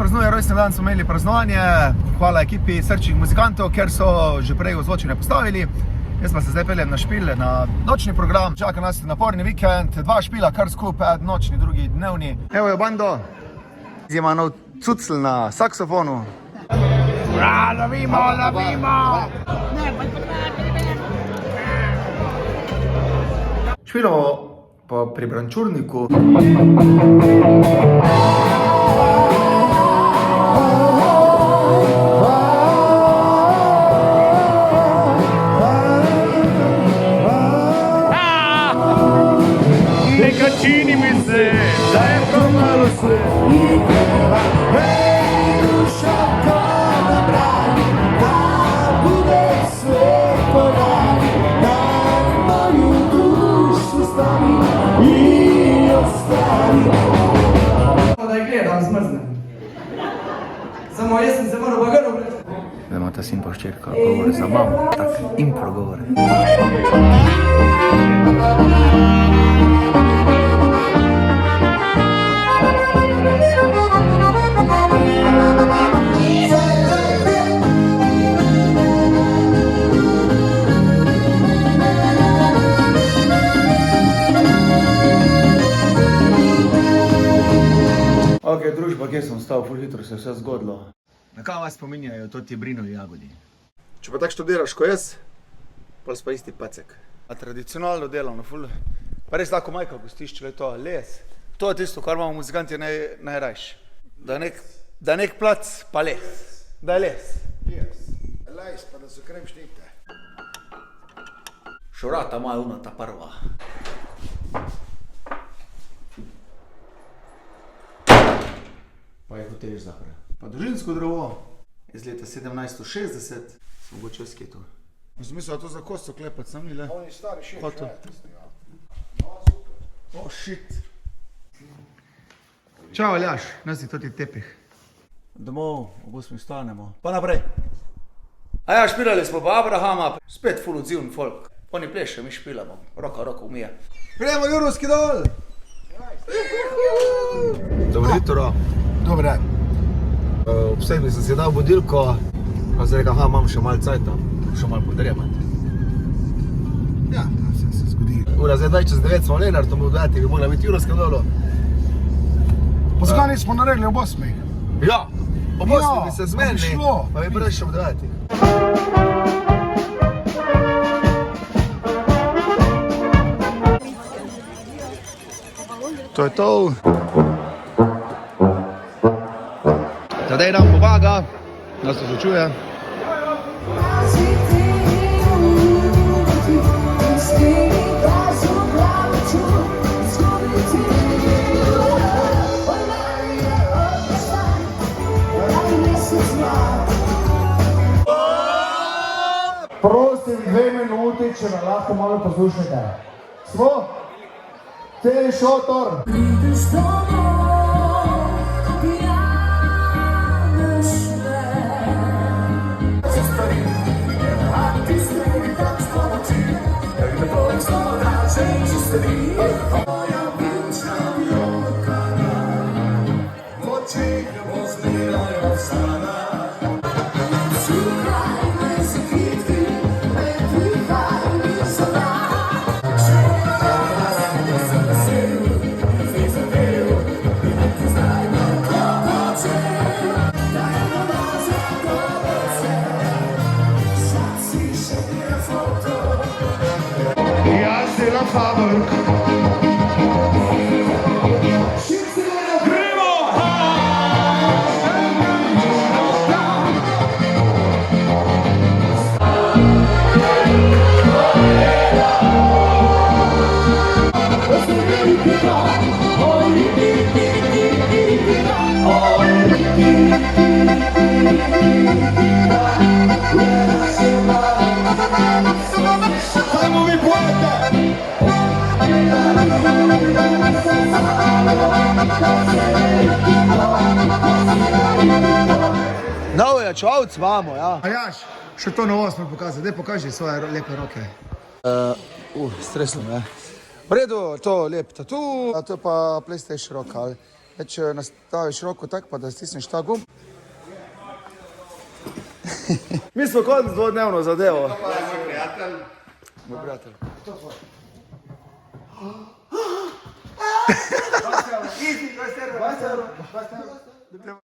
praznuje rojstni dan, smo imeli praznovanje. Hvala ekipi Srčnih muzikantov, ker so že prej ozvočenje postavili. Jaz pa se zdaj peljem na špil, na nočni program. Čaka nas naporni vikend, 2 špila, kar skupaj, nočni, drugi dnevni. Evo je bando. Ima nov cucl na saksofonu. Lovimo! Špilamo pa pri Brančurniku. Neka čini mi se, da je to malo sve. Duša kada brani, da bude sve po rani, da moju dušu stavi i ostavi. Da je gledam zmrzne. Samo jaz sem se moral bagar obreći. Da ima ta sin pa ščerka govore za mamo, tak impro govore. Ok, družba, kjer sem stal, ful hitro se je vse zgodilo. Na kaj vas spominjajo to ti brinovi jagodi? Če pa tako študiraš ko jaz, pol pa isti pacek. A tradicionalno delavno, ful. Pa res lahko majka gostišče, le to, les. To je tisto, kar imamo muzikanti najrajš. Da nek plac, pa les. Da je les. Les, pa da so kremšnite. Šorata moja una ta prva. Pa je hoteliš zapre. Pa družinsko drevo iz leta 1760, sem mogoče vse to. Sem mislil, da to za kosto klepati, sam ni le. Oni stari še Kaj to? tisti, ja. No, super. Oh, shit. Čau, Aljaš, nosi to ti tepih. Domov, v bus mi stanemo. Pa naprej. A ja, špilali smo pa Abrahama, spet ful odzivn folk. Oni pleše, mi špilamo, roka umije. Gremo Jurovski dol! Dobro jutro. Dobre. Ob 7 sem si dal budilko, pa sem rekel, imam še malo cajta, še malo podremati. Ja, se zgodi. Ura, zdaj čez 9 smo v Lenartu, v 9 bi mogla biti Jurovskem dolu. Pa zakaj nismo naredili ob 8? Ja, ob 8 bi se pa bi zmenili, šlo. pa bi prišel ob 9. To je to. Tadej nam pomaga, da se začuje. Prosim, 2 minuti, če me lahko malo poslušate. Smo? Celi šotor. Jaz delam fabrik. Gremo! Ajmo vi pojete! Novo jačovc imamo, ja. Aljaš, še to novost mi pokazati, daj pokaži svoje lepe roke. Stresno me. V redu, to lep tatu, a to je pa PlayStation roka. Če nastaviš roko tako, pa da stisneš ta gumb. Mi smo kot dvodnevno zadevo. Moj prijatelj. Easy, 20 evrov.